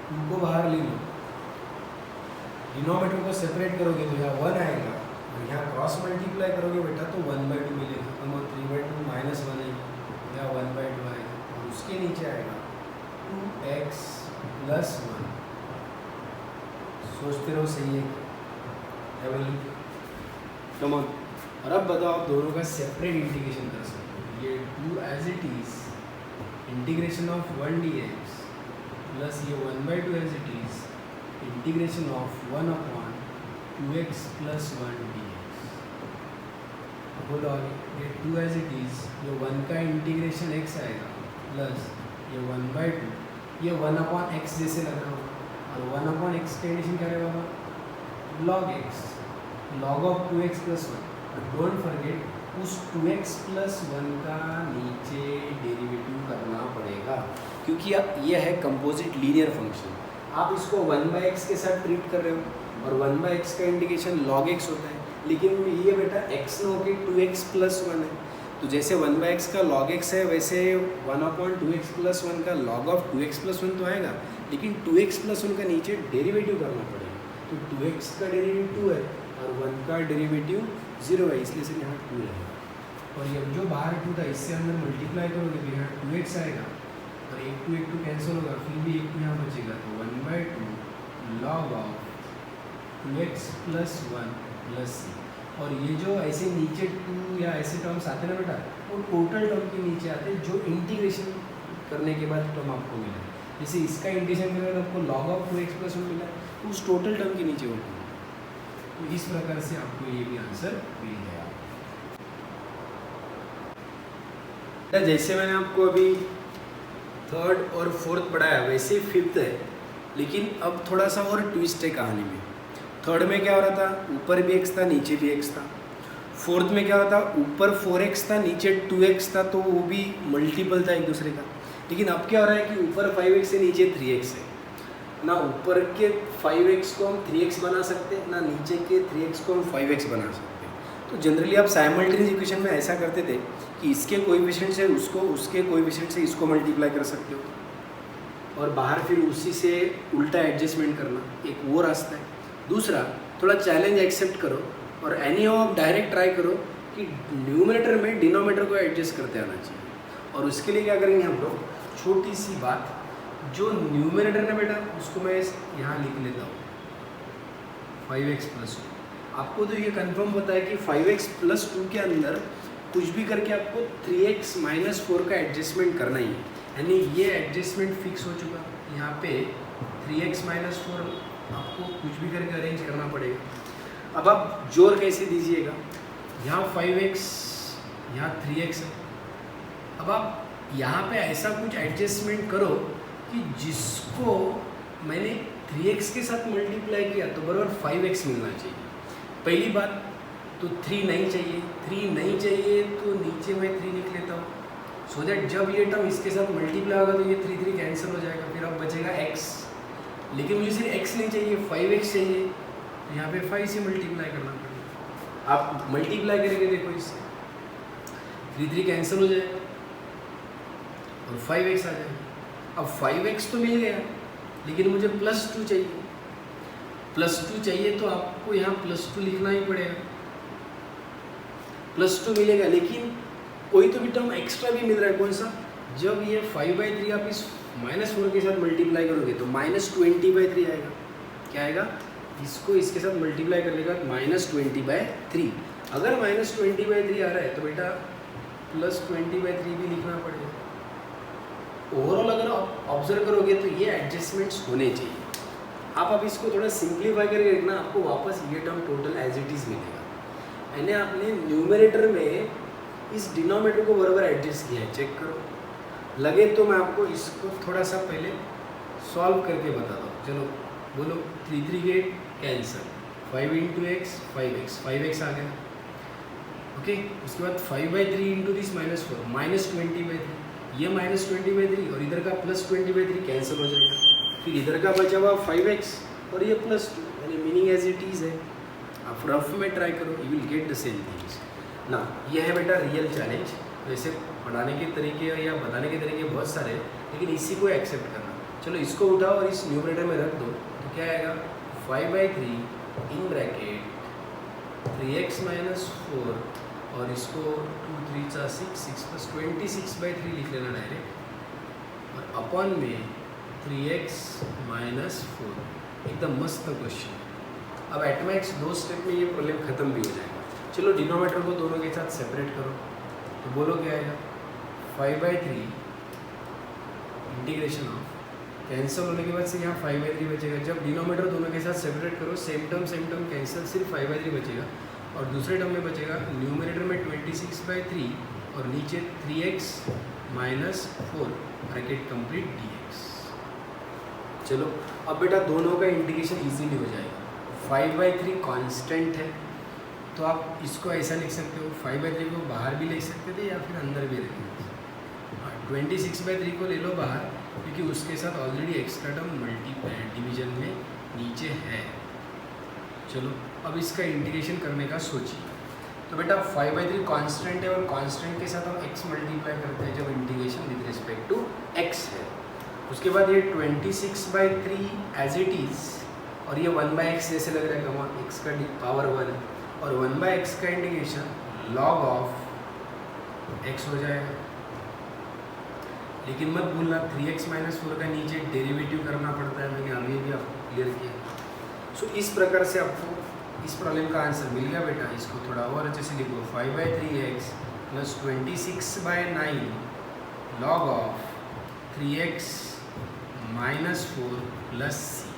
2 को बाहर ले लो, डिनोमीटर को सेपरेट करोगे तो यहाँ 1 आएगा, और यहाँ क्रॉस मल्टीप्लाई करोगे बेटा तो 1/2 मिलेगा। तो 3/2 -1 है, यहाँ 1/2 आएगा, और उसके नीचे आएगा 2x + 1। सोचते रहो सही है कम ऑन। और अब बताओ आप दोनों का सेपरेट इंटीग्रेशन कर सकते हो। ये 2 as it is integration of 1 dx plus ये 1/2 as it is integration of 1/2x + 1 dx। बोलो आगे, ये 2 एज इट इज़, ये 1 का इंटीग्रेशन x आएगा प्लस ये 1/2, ये 1/x जैसे लग रहा होगा, और 1/x का इंटीग्रेशन क्या रहेगा, log x, log of 2x + 1। Don't forget उस 2x + 1 का नीचे डेरिवेटिव करना पड़ेगा, क्योंकि अब ये है कंपोजिट लीनियर फंक्शन। आप इसको 1/x के साथ ट्रीट कर रहे हो और 1/x का इंटीग्रेशन log x होता है, लेकिन ये बेटा x न होकर 2x + 1 है। तो जैसे 1/x का log x है वैसे 1/2x + 1 का log of 2x + 1 तो आएगा, लेकिन 2x + 1 का नीचे डेरिवेटिव करना पड़ेगा। तो 2x का डेरिवेटिव 2 है और 1 का डेरिवेटिव 0 है, इसलिए से यहाँ 2 है। और ये जो बाहर 2 था इससे अंदर मल्टीप्लाई करोगे तो यहाँ 2x आएगा, और 1 2 कैंसिल होगा, फिर भी 1 यहाँ बचेगा, तो 1/2 log of 2x + 1 + c। और ये जो ऐसे नीचे 2 या ऐसे टर्म्स आते हैं ना बेटा, वो टोटल टर्म के नीचे आते हैं जो इंटीग्रेशन करने के बाद टर्म आपको मिला। जैसे इसका इंटीग्रेशन करेगा तो आपको log of 2x + 1 मिला, उस टोटल टर्म के नीचे होता है। तो इस प्रकार से आपको ये भी आंसर मिल गया। जैसे मैंने आपको अभी थर्ड और फोर्थ पढ़ाया वैसे फिफ्थ है, लेकिन अब थोड़ा सा और ट्विस्ट है कहानी में। थर्ड में क्या हो रहा था, ऊपर भी एक्स था नीचे भी एक्स था। फोर्थ में क्या हो रहा था, ऊपर 4x था नीचे 2x था, तो वो भी मल्टीपल था एक दूसरे का। लेकिन अब क्या हो रहा है कि ऊपर 5x से नीचे 3x है ना, ऊपर के 5x को हम 3x बना सकते हैं ना, नीचे के 3x को हम 5x बना सकते हैं। तो जनरली आप साइमल्टेनियस इक्वेशन में ऐसा करते थे कि इसके कोएफिशिएंट से उसको, उसके कोएफिशिएंट से इसको मल्टीप्लाई कर सकते हो और बाहर फिर उसी से उल्टा एडजस्टमेंट करना, एक वो रास्ता है। दूसरा, थोड़ा चैलेंज एक्सेप्ट करो और एनी हाउ आप डायरेक्ट ट्राई करो कि न्यूमरेटर में डिनोमिनेटर को एडजस्ट करते आना चाहिए। और उसके लिए क्या करेंगे हम लोग, छोटी सी बात, जो न्यूमरेटर है बेटा उसको मैं यहाँ लिख लेता हूँ 5x + 2। आपको तो ये कंफर्म पता है कि 5x + 2 के अंदर कुछ भी करके आपको 3x - 4 का एडजस्टमेंट करना ही है, यानी ये एडजस्टमेंट फिक्स हो चुका। यहाँ पे 3x - 4 आपको कुछ भी करके अरेंज करना पड़ेगा। अब आप जोर कैसे दीजिएगा, यहाँ 5x यहाँ 3x है। अब आप यहाँ पे ऐसा कुछ एडजस्टमेंट करो कि जिसको मैंने 3x के साथ मल्टीप्लाई किया तो बराबर 5x मिलना चाहिए। पहली बात तो 3 नहीं चाहिए, 3 नहीं चाहिए तो नीचे मैं 3 लिख लेता हूँ, सो दैट जब ये टर्म इसके साथ मल्टीप्लाई होगा तो ये 3 कैंसिल हो जाएगा, फिर अब बचेगा x। लेकिन मुझे सिर्फ x नहीं चाहिए, 5x चाहिए, तो यहाँ पे 5 से मल्टीप्लाई करना पड़ेगा। आप मल्टीप्लाई करके देखो, इससे 3 कैंसिल हो जाएगा और 5x आ जाएगा। अब 5x तो मिल गया, लेकिन मुझे +2 चाहिए। +2 चाहिए तो आपको यहाँ +2 लिखना ही पड़ेगा। +2 मिलेगा, लेकिन कोई तो भी टर्म एक्स्ट्रा भी मिल रहा है। कौन सा, जब ये 5/3 आप इस -4 के साथ मल्टीप्लाई करोगे तो -20/3 आएगा। क्या आएगा, इसको इसके साथ मल्टीप्लाई करने का -20/3। अगर -20/3 आ रहा है तो बेटा +20/3 भी लिखना पड़ेगा। ओवरऑल अगर आप ऑब्जर्व करोगे तो ये एडजस्टमेंट्स होने चाहिए। आप अब इसको थोड़ा सिंप्लीफाई करके देखना, आपको वापस ये term total as it is मिलेगा। मैंने अपने न्यूमरेटर में इस डिनोमिनेटर को बराबर एडजस्ट किया है, चेक करो। लगे तो मैं आपको इसको थोड़ा सा पहले सॉल्व करके बताता हूँ। चलो बोलो, 3 के कैंसिल, 5 × x 5x, 5x आ गया। ओके, उसके बाद 5/3 × दिस -4 -20/3, ये -20/3 और इधर का +20/3 कैंसिल हो जाएगा। फिर इधर का बचा हुआ 5x और ये +2, यानी मीनिंग एज इट इज़ है। आप रफ में ट्राई करो, you will get the same things ना। ये है बेटा रियल चैलेंज। वैसे पढ़ाने के तरीके या बताने के तरीके बहुत सारे, लेकिन इसी को एक्सेप्ट करना। चलो इसको उठाओ और इस न्यूमरेटर में रख दो, तो क्या आएगा, 5/3 इन ब्रैकेट 3x - 4 और इसको 2 3 × 6, 6 + 26/3 लिख लेना डायरेक्ट, और अपॉन में 3x - 4। एकदम मस्त क्वेश्चन। अब एटमैक्स 2 स्टेप में ये प्रॉब्लम खत्म भी हो जाएगा। चलो डिनोमिनेटर को दोनों के साथ सेपरेट करो, तो बोलो क्या आएगा, 5/3 इंटीग्रेशन ऑफ, कैंसिल होने के बाद से यहाँ 5/3 बचेगा। जब डिनोमिनेटर दोनों के साथ सेपरेट करो, सेम टर्म कैंसिल, सिर्फ 5/3 बचेगा। और दूसरे टर्म में बचेगा न्यूमरेटर में 26/3 और नीचे 3x - 4 ब्रैकेट कंप्लीट dx। चलो अब बेटा दोनों का इंटीग्रेशन इजीली हो जाएगा। 5/3 कांस्टेंट है, तो आप इसको ऐसा लिख सकते हो, 5/3 को बाहर भी लिख सकते थे या फिर अंदर भी लिख सकते थे। 26/3 को ले लो बाहर, क्योंकि उसके साथ ऑलरेडी एक्स्ट्रा टर्म डिवीजन में नीचे है। चलो अब इसका इंटीग्रेशन करने का सोचिए। तो बेटा 5/3 कांस्टेंट है और कांस्टेंट के साथ हम x मल्टीप्लाई करते हैं जब integration with respect to x है। उसके बाद ये 26/3 एज इट इज़, और ये 1/x जैसे लग रहा है, कमा x का पावर 1 है, और 1/x का इंटीग्रेशन log ऑफ x हो जाएगा। लेकिन मत भूलना 3x - 4 का नीचे डेरिवेटिव करना पड़ता है, मैंने अभी भी आपको क्लियर किया। सो इस प्रकार से आपको इस प्रॉब्लम का आंसर मिल गया बेटा। इसको थोड़ा और अच्छे से लिखो, 5/3x + 26/9 log of 3x - 4 + c।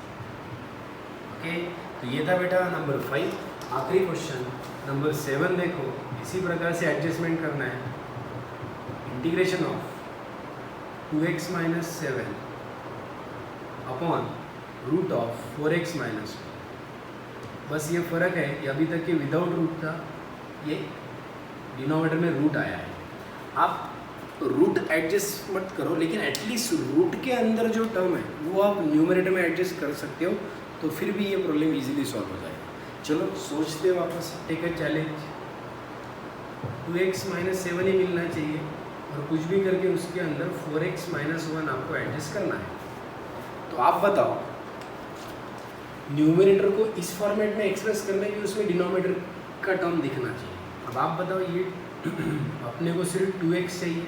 Okay, तो ये था बेटा नंबर 5। आखिरी क्वेश्चन नंबर 7 देखो, इसी प्रकार से एडजस्टमेंट करना है। Integration of 2x minus 7 upon root of 4x minus 1। बस ये फ़र्क है कि अभी तक ये विदाउट रूट था, ये डिनोमिनेटर में रूट आया है। आप रूट एडजस्ट मत करो, लेकिन एटलीस्ट रूट के अंदर जो टर्म है वो आप न्यूमरेटर में एडजस्ट कर सकते हो, तो फिर भी ये प्रॉब्लम इजीली सॉल्व हो जाएगा। चलो सोचते हैं वापस, take a challenge. 2x minus 7 ही मिलना चाहिए और कुछ भी करके उसके अंदर 4x माइनस 1 आपको एडजस्ट करना है। तो आप बताओ, न्यूमरेटर को इस फॉर्मेट में एक्सप्रेस करने की उसमें डिनोमिनेटर का टर्म दिखना चाहिए। अब आप बताओ, ये अपने को सिर्फ 2x चाहिए,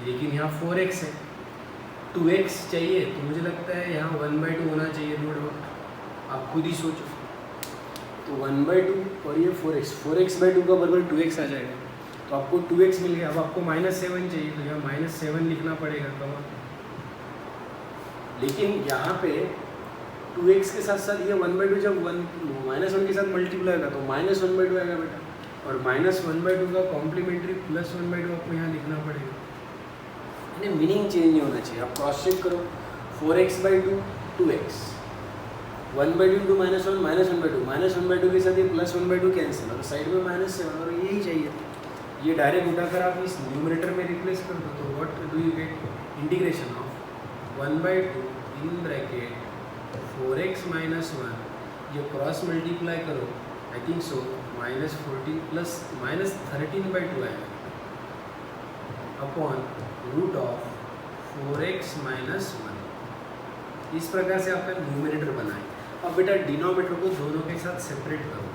लेकिन यहाँ 4x है। 2x चाहिए तो मुझे लगता है यहाँ 1/2 होना चाहिए रूट। आप खुद ही सोचो, तो 1/2 और ये 4x/2 का बराबर 2x आ जाएगा। तो आपको 2x मिल गया। अब आपको -7 चाहिए, तो यहाँ -7 लिखना पड़ेगा कमा। लेकिन यहाँ पे 2x के साथ साथ ये 1/2 जब -1 के साथ मल्टीप्लाई होगा तो -1/2 आएगा बेटा, और -1/2 का कॉम्प्लीमेंट्री +1/2 आपको यहाँ लिखना पड़ेगा। यानी मीनिंग चेंज नहीं होना चाहिए। आप क्रॉस चेक करो, 4x/2 2x, 1/2 to -1 -1/2, -1/2 के साथ ये +1/2 कैंसिल, और साइड में -7, और यही चाहिए। ये डायरेक्ट उठाकर आप इस न्यूमरेटर में रिप्लेस कर दो, तो what do you get? Integration of 1/2 in bracket 4x minus 1, ये क्रॉस मल्टीप्लाई करो, आई थिंक सो -14 प्लस -13/2 आएगा upon root of 4x minus 1। इस प्रकार से आपका न्यूमरेटर बना है। अब बेटा डिनोमिनेटर को दोनों के साथ सेपरेट करो,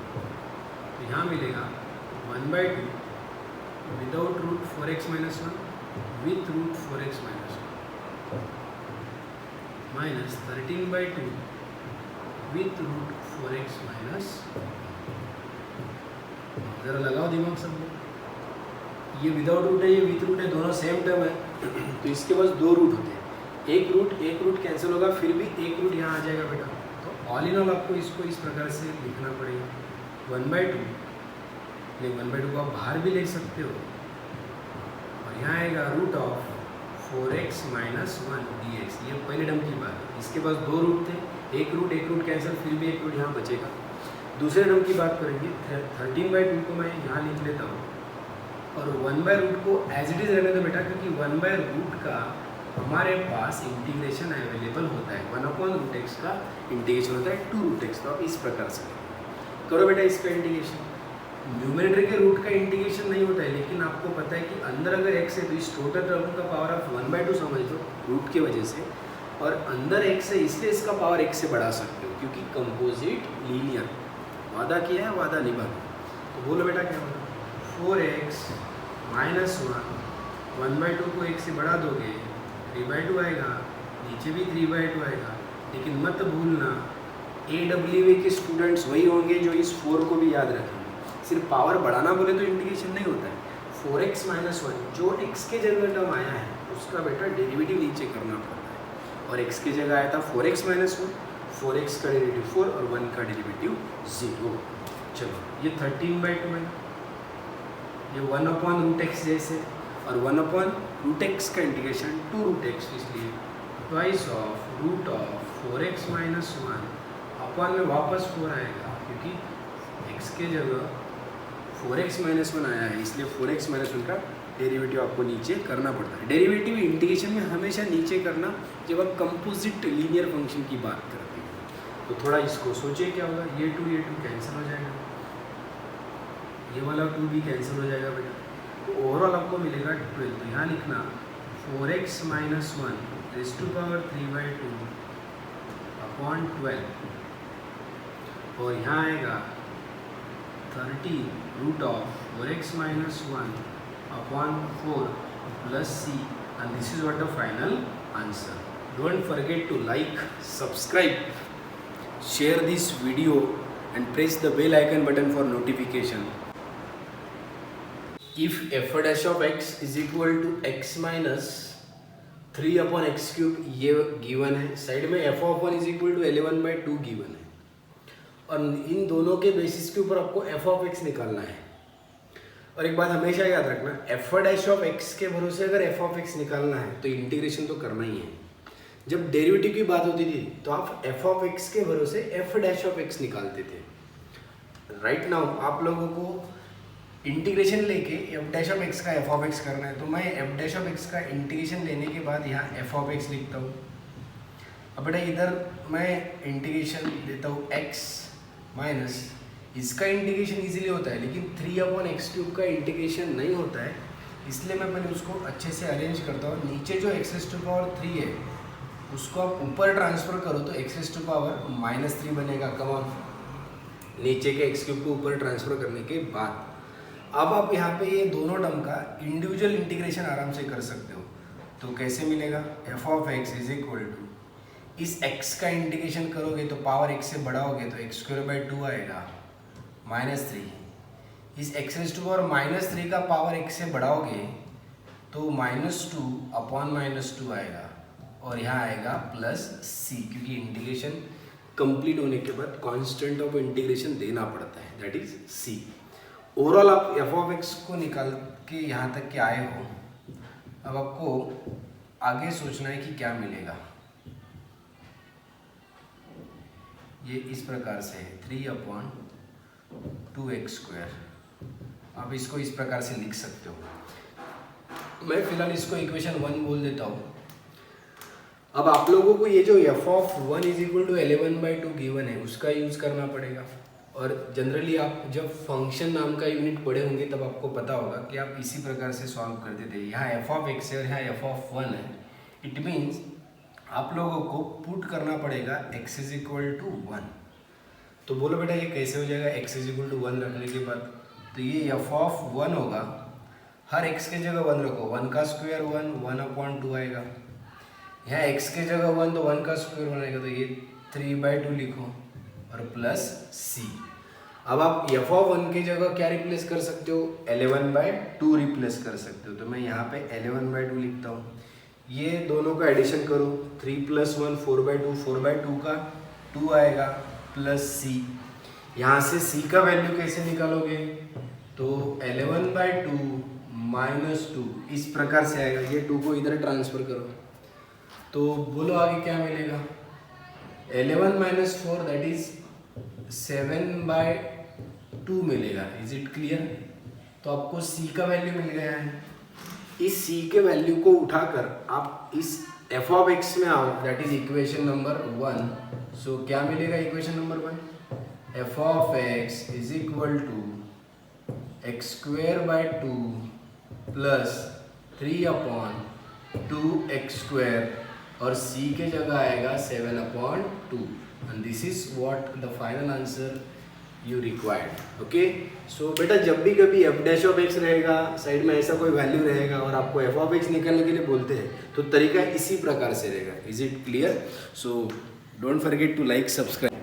तो यहाँ मिलेगा 1/2 without root 4x minus 1 with root 4x minus 1 minus 13/2 with root 4x minus. ज़रा लगाओ दिमाग सब लोग, ये विदाउट रूट है, ये विथ रूट है, दोनों सेम टर्म है, तो इसके पास 2 रूट होते हैं। एक रूट कैंसिल होगा, फिर भी एक रूट यहाँ आ जाएगा बेटा। तो ऑल इन ऑल आपको इसको इस प्रकार से लिखना पड़ेगा 1/2, नहीं 1/2 को आप बाहर भी ले सकते हो, और यहाँ आएगा root of 4x minus 1 dx। ये पहले टर्म की बात है, इसके पास 2 रूट थे, एक रूट कैंसिल, फिर भी एक रूट यहाँ बचेगा। दूसरे टर्म की बात करेंगे, 13/2 को मैं यहाँ लिख लेता हूँ, और 1/रूट को एज इट इज़ रहने दो बेटा, क्योंकि 1/रूट का हमारे पास इंटीग्रेशन अवेलेबल होता है। 1/√x का इंटीग्रेशन होता है 2√x। तो आप इस प्रकार से करो बेटा इसका इंटीग्रेशन। न्यूमरेटर के रूट का इंटीग्रेशन नहीं होता है, लेकिन आपको पता है कि अंदर अगर x है तो इस टोटल टर्म का पावर आप 1/2 समझ लो रूट की वजह से, और अंदर x है इसलिए इसका पावर x से बढ़ा सकते हो, क्योंकि कंपोजिट लीनियर। वादा किया है, वादा निभाना। तो बोलो बेटा क्या होगा? 4x माइनस 1/2 को 1 से बढ़ा दोगे 3/2 आएगा, नीचे भी 3/2 आएगा। लेकिन मत भूलना, AWA के स्टूडेंट्स वही होंगे जो इस 4 को भी याद रखेंगे। सिर्फ पावर बढ़ाना बोले तो इंटीग्रेशन नहीं होता है। 4x माइनस 1 जो x के जगह टर्म आया है उसका बेटा डेरिवेटिव नीचे करना पड़ता है, और x की जगह आया था 4x माइनस 1, 4x का डेरिवेटिव 4 और 1 का डेरिवेटिव 0। चलो ये 13/2 है, ये 1/√x जैसे, और 1/√x का इंटीग्रेशन 2√x, इसलिए twice of root of 4x minus 1 upon में वापस 4 आएगा, क्योंकि x के जगह 4x माइनस 1 आया है, इसलिए 4x माइनस 1 का डेरिवेटिव आपको नीचे करना पड़ता है। डेरिवेटिव इंटीग्रेशन में हमेशा नीचे करना जब आप कंपोजिट लीनियर फंक्शन की बात करते हैं। तो थोड़ा इसको सोचिए क्या होगा, ये 2 कैंसिल हो जाएगा, ये वाला 2 भी कैंसिल हो जाएगा बेटा। तो ओवरऑल आपको मिलेगा 12। तो यहाँ लिखना 4x minus 1 raise to power 3/2 upon 12, और यहाँ आएगा 30 root of 4x minus 1 upon 4 plus c, and this is what the final answer. Don't forget to like, subscribe, share this video and press the bell icon button for notification. If f dash of x is equal to x minus 3 upon x cube, ये given है, साइड में f of 1 is equal to 11/2 given है। और इन दोनों के बेसिस के ऊपर आपको एफ ऑफ एक्स निकालना है। और एक बात हमेशा याद रखना, एफ डैश ऑफ एक्स के भरोसे अगर एफ ऑफ एक्स निकालना है तो इंटीग्रेशन तो करना ही है। जब डेरिवेटिव की बात होती थी तो आप एफ ऑफ एक्स के भरोसे एफ डैश ऑफ एक्स निकालते थे। राइट नाउ आप लोगों को इंटीग्रेशन लेके एफ डैश ऑफ एक्स का एफ ऑफ एक्स करना है, तो मैं एफ डैश ऑफ एक्स का इंटीग्रेशन लेने के बाद यहाँ एफ ऑफ एक्स लिखता हूँ। अब बेटा इधर मैं इंटीग्रेशन देता हूँ एक्स माइनस, इसका इंटीग्रेशन इजीली होता है लेकिन 3/x³ का इंटीग्रेशन नहीं होता है, इसलिए मैं पहले उसको अच्छे से अरेंज करता हूँ। नीचे जो x⁻³ है उसको आप ऊपर ट्रांसफ़र करो तो x⁻³ बनेगा। कम ऑन, नीचे के x³ को ऊपर ट्रांसफ़र करने के बाद अब आप यहाँ पे ये दोनों टर्म का इंडिविजुअल इंटीग्रेशन आराम से कर सकते हो। तो कैसे मिलेगा, f of x is equal to, इस x का इंटीग्रेशन करोगे तो पावर x से बढ़ाओगे तो x²/2 आएगा -3। इस x⁻³ का पावर x से बढ़ाओगे तो -2/-2 आएगा और यहाँ आएगा +c, क्योंकि इंटीग्रेशन कंप्लीट होने के बाद कांस्टेंट ऑफ इंटीग्रेशन देना पड़ता है, दैट इज c। ओवरऑल आप एफ ऑफ एक्स को निकाल के यहाँ तक के आए हो, अब आपको आगे सोचना है कि क्या मिलेगा। ये इस प्रकार से है 3/2x²। आप इसको इस प्रकार से लिख सकते हो। मैं फिलहाल इसको इक्वेशन 1 बोल देता हूँ। अब आप लोगों को ये जो एफ ऑफ 1 = 11/2 गिवन है उसका यूज़ करना पड़ेगा। और जनरली आप जब फंक्शन नाम का यूनिट पढ़े होंगे तब आपको पता होगा कि आप इसी प्रकार से सॉल्व करते थे। यहाँ एफ ऑफ एक्स है और यहाँ एफ ऑफ 1 है। इट मीन्स आप लोगों को पुट करना पड़ेगा x = 1। तो बोलो बेटा ये कैसे हो जाएगा x = 1 रखने के बाद, तो ये एफ ऑफ 1 होगा, हर x के जगह 1 रखो, 1 का स्क्वायर 1/2 आएगा। यहाँ x के जगह 1 तो 1 का स्क्वायर 1 आएगा, तो ये 3/2 लिखो और +c। अब आप एफ ऑफ 1 की जगह क्या रिप्लेस कर सकते हो, 11/2 रिप्लेस कर सकते हो। तो मैं यहाँ पे 11/2 लिखता हूँ। ये दोनों का एडिशन करो, 3 + 1 4/2, 4/2 का 2 आएगा +c। यहाँ से c का वैल्यू कैसे निकालोगे, तो 11/2 - 2 इस प्रकार से आएगा। ये 2 को इधर ट्रांसफर करो तो बोलो आगे क्या मिलेगा, 11 - 4 दैट इज 7/2 मिलेगा। Is it clear. तो आपको c का वैल्यू मिल गया है। इस c के वैल्यू को उठाकर आप इस f ऑफ x में आओ, दैट इज इक्वेशन नंबर 1। सो क्या मिलेगा equation number 1, f of x = x²/2 + 3/2x² और c के जगह आएगा 7/2। And this is what the final answer you required. Okay, so बेटा जब भी कभी एफ डैश ऑफ एक्स रहेगा, साइड में ऐसा कोई वैल्यू रहेगा और आपको एफ ऑफ एक्स निकालने के लिए बोलते हैं तो तरीका इसी प्रकार से रहेगा। Is it clear. So don't forget to like, subscribe.